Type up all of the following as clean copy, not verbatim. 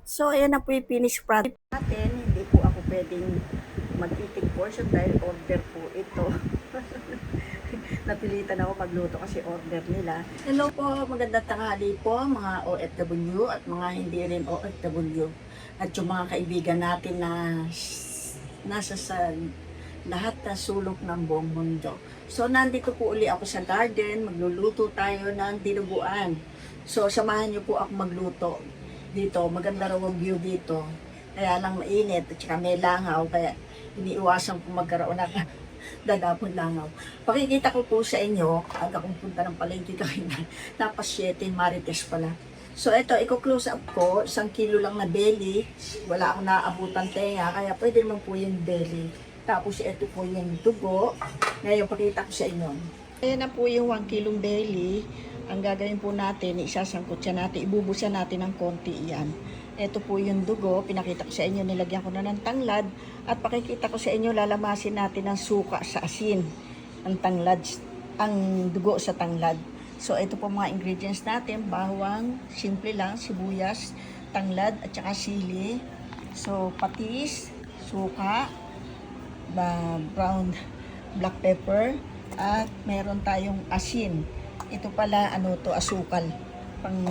So, ayan na po yung finished product natin. Hindi po ako pwedeng mag-eating portion dahil order po ito. Napilitan ako magluto kasi order nila. Hello po, magandang tanghali po mga OFW at mga hindi rin OFW. At yung mga kaibigan natin na nasa sa lahat na sulok ng buong mundo. So, nandito po uli ako sa garden. Magluluto tayo ng dinuguan. So, samahan niyo po ako magluto dito. Maganda raw ang view dito. Kaya lang mainit at saka may langaw. Kaya iniiwasan ko magkaroon ng dadapon langaw. Pakikita ko po sa inyo, aga kong punta ng palengke kanina. Tapos 7 Marites pala. So, ito, i-close up ko. 1 kilo lang na belly. Wala akong naaabutan tenga. Kaya pwede naman po yung belly. Tapos, ito po yung dugo. Ngayon, pakita ko sa inyo. Ayan na po yung 1 kilong belly. Ang gagawin po natin, isasangkot siya natin, ibubusan natin ng konti yan. Ito po yung dugo, pinakita ko sa inyo, nilagyan ko na ng tanglad. At pakikita ko sa inyo, lalamasin natin ng suka sa asin. Ang tanglad, ang dugo sa tanglad. So, ito po mga ingredients natin, bawang, simple lang, sibuyas, tanglad, at saka sili. So, patis, suka, brown black pepper, at meron tayong asin. Ito pala, asukal. Pang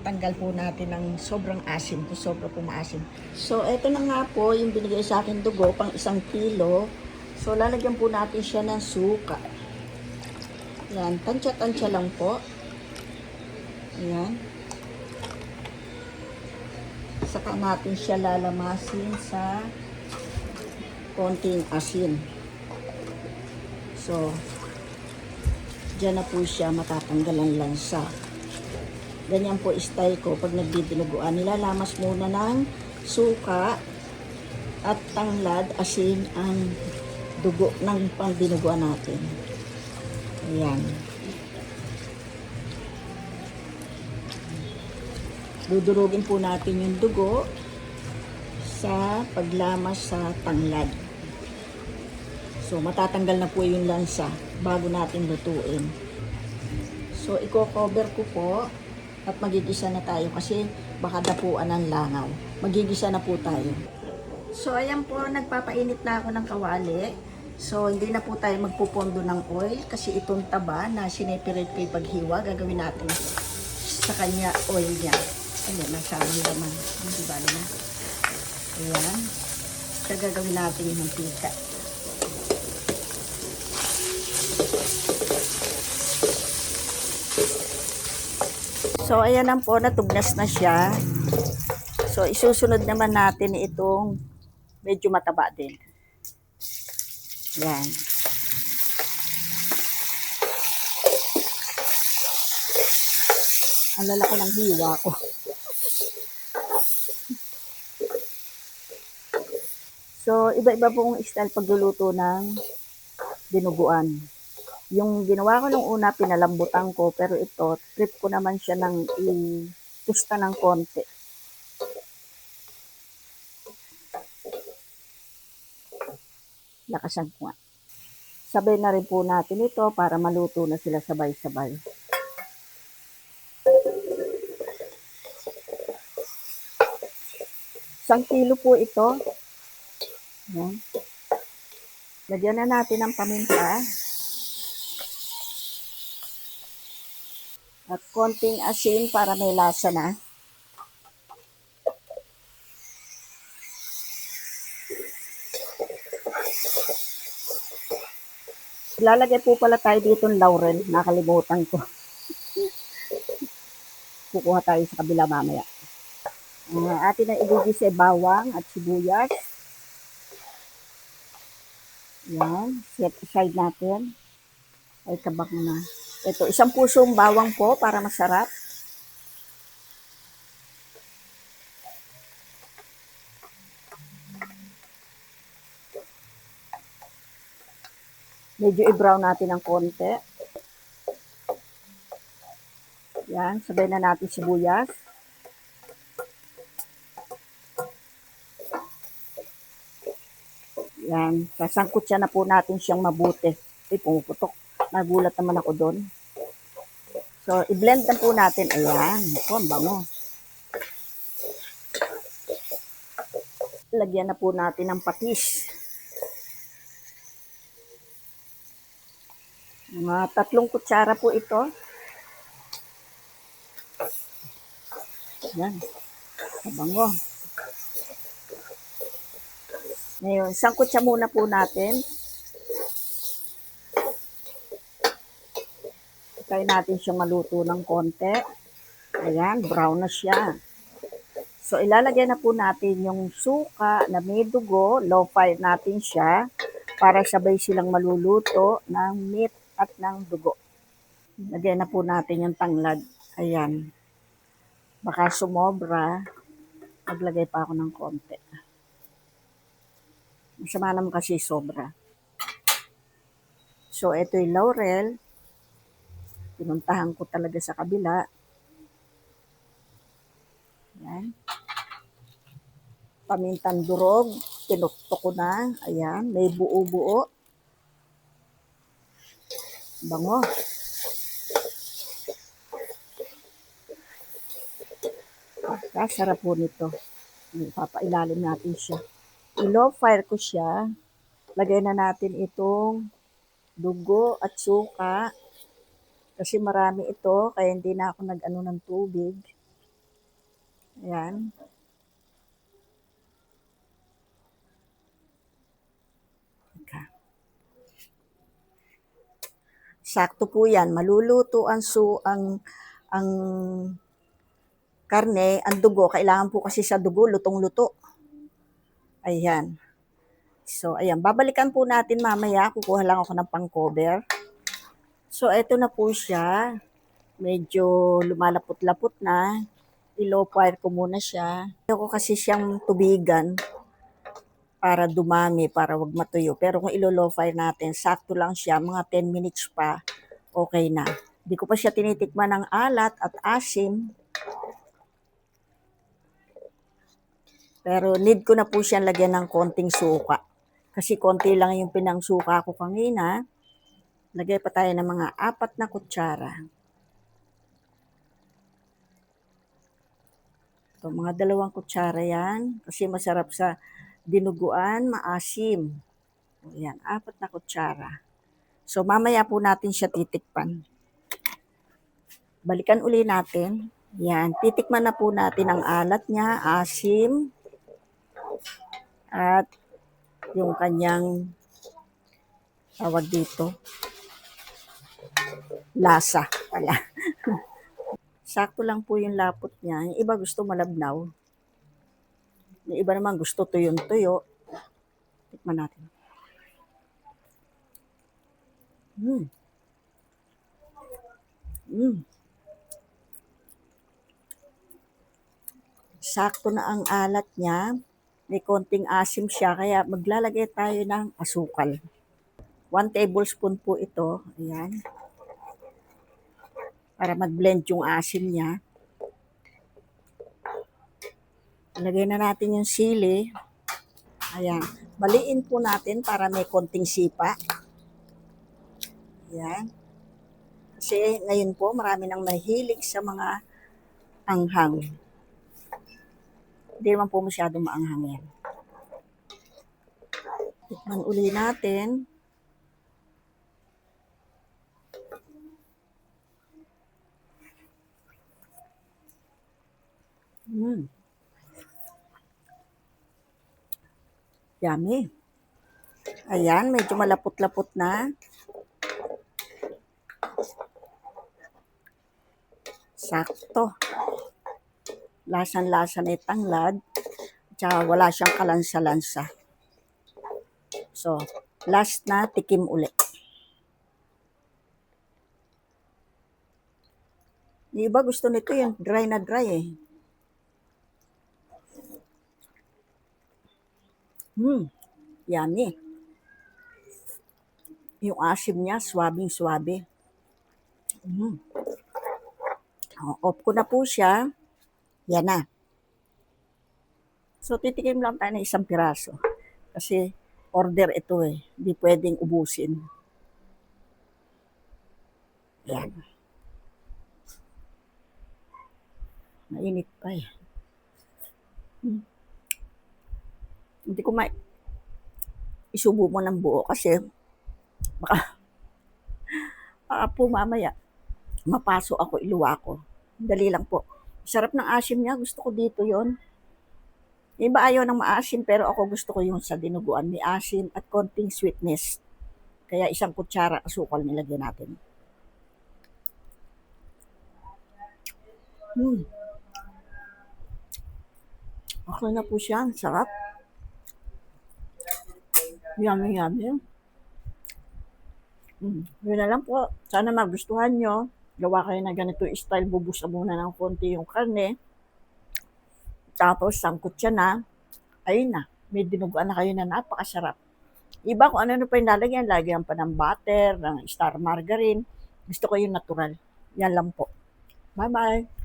tanggal po natin ng sobrang asim. Ito sobra po maasim. So, ito na nga po yung binigay sa akin dugo, pang 1 kilo. So, lalagyan po natin siya ng suka. Yan, tansya-tansya lang po. Ayan. Saka natin siya lalamasin sa konting asin. So, diyan na po siya matatanggal ang lansa. Ganyan po style ko pag nagdidinuguan. Nilalamas muna ng suka at tanglad, asin ang dugo ng pangdinuguan natin. Ayan. Dudurugin po natin yung dugo sa paglamas sa tanglad. So, matatanggal na po yung lansa bago natin lutuin. So, i-cover ko po at magigisa na tayo kasi baka dapuan ng langaw. Magigisa na po tayo. So, ayan po, nagpapainit na ako ng kawali. So, hindi na po tayo magpupondo ng oil kasi itong taba na sineperate ko yung paghiwa, gagawin natin sa kanya oil niya. Ayan, nasabi naman. Hindi ba na? Ayan. So, gagawin natin yung mantika. So, ayan lang po, natugnas na siya. So, isusunod naman natin itong medyo mataba din. Yan. Ang lalaki ng hiwa ko. So, iba-iba pong style pagluluto ng dinuguan. Yung ginawa ko nung una, pinalambutan ko. Pero ito, trip ko naman siya ng i-tusta ng konti. Lakasan ko nga. Sabay na rin po natin ito para maluto na sila sabay-sabay. Isang kilo po ito. Yan. Lagyan na natin ng paminta. At konting asin para may lasa na. Lalagay po pala tayo dito ng laurel. Nakalimutan ko. Kukuha tayo sa kabila mamaya. Atin na igigisa bawang at sibuyas. Yan. Set aside natin. Ay, kabak na. Ito, 1 pusong bawang po para masarap. Medyo i-brown natin ng konti. Yan, sabay na natin sibuyas. Yan, sasangkot siya na po natin siyang mabuti. Ay, pumuputok. Nagulat naman ako doon. So, i-blend na po natin. Ayan, ito, ang bango. Lagyan na po natin ng patis. Mga 3 kutsara po ito. Yan. Mabango. Ngayon, sangkot siya muna po natin. Try natin siya maluto ng konti. Ayan, brown na siya. So, ilalagay na po natin yung suka na may dugo. Low fire natin siya para sabay silang maluluto ng meat at ng dugo. Lagyan na po natin yung tanglad. Ayan. Baka sumobra. Maglagay pa ako ng konti. Masama naman kasi sobra. So, ito yung laurel. Pinuntahan ko talaga sa kabila. Ayan. Pamintang durog. Tinukto ko na. Ayan. May buo-buo. Bango. Sarap po nito. Papailalim natin siya. I-low fire ko siya. Lagay na natin itong dugo at suka. Kasi marami ito, kaya hindi na ako nag-ano ng tubig. Ayan. Sakto po yan. Maluluto ang karne, ang dugo. Kailangan po kasi sa dugo, lutong-luto. Ayan. So, ayan. Babalikan po natin mamaya. Kukuha lang ako ng pang-cover. So, eto na po siya. Medyo lumalapot-lapot na. I-low fire ko muna siya. Ayoko kasi siyang tubigan para dumami, para wag matuyo. Pero kung ilo-low fire natin, sakto lang siya. Mga 10 minutes pa, okay na. Hindi ko pa siya tinitikman ng alat at asim. Pero need ko na po siyang lagyan ng konting suka. Kasi konti lang yung pinangsuka ko kanina. Lagay pa tayo ng mga 4 kutsara. Ito, mga 2 kutsara yan. Kasi masarap sa dinuguan, maasim. Ayan, 4 kutsara. So, mamaya po natin siya titikpan. Balikan uli natin. Yan, titikman na po natin ang alat niya, asim, at yung kanyang tawag dito, lasa pala. Sakto lang po yung lapot niya. Yung iba gusto malabnaw. Yung iba naman gusto tuyong-tuyo. Tikman natin. Sakto na ang alat niya. May konting asim siya, kaya maglalagay tayo ng asukal. 1 tablespoon po ito. Ayan. Para mag-blend yung asim niya. Lagay na natin yung sili. Ayan. Baliin po natin para may konting sipa. Ayan. Kasi ngayon po, marami nang mahilig sa mga anghang. Hindi naman po masyadong maanghang yan. Tikman uli natin. Yummy. Ayan, medyo malapot-lapot na. Sakto. Lasan-lasa na tanglad. Tsaka wala siyang kalansa-lansa. So, last na, tikim ulit. Yung iba gusto nito yung dry na dry eh. Yummy. Yung asim niya, swabing-swabe. Off ko na po siya. Yan na. So, titikim lang tayo ng 1 piraso. Kasi, order ito eh. Hindi pwedeng ubusin. Yan. Mainit pa eh. Hindi ko isubo mo ng buo kasi baka, baka po mamaya mapasok ako, iluwa ko. Dali lang po. Sarap ng asim niya. Gusto ko dito yon. Iba ayaw ng maasim pero ako gusto ko yung sa dinuguan. May asim at konting sweetness. Kaya isang kutsara asukal nilagyan natin. Okay na po siya. Sarap. Yummy, yummy. Yun na lang po. Sana magustuhan nyo. Gawa kayo na ganito style. Bubusa muna ng konti yung karne. Tapos, sangkot siya na. Ayun na. May dinuguan na kayo na napakasarap. Iba kung ano pa yung lalagyan. Lagyan pa ng butter, ng star margarine. Gusto ko yung natural. Yan lang po. Bye-bye.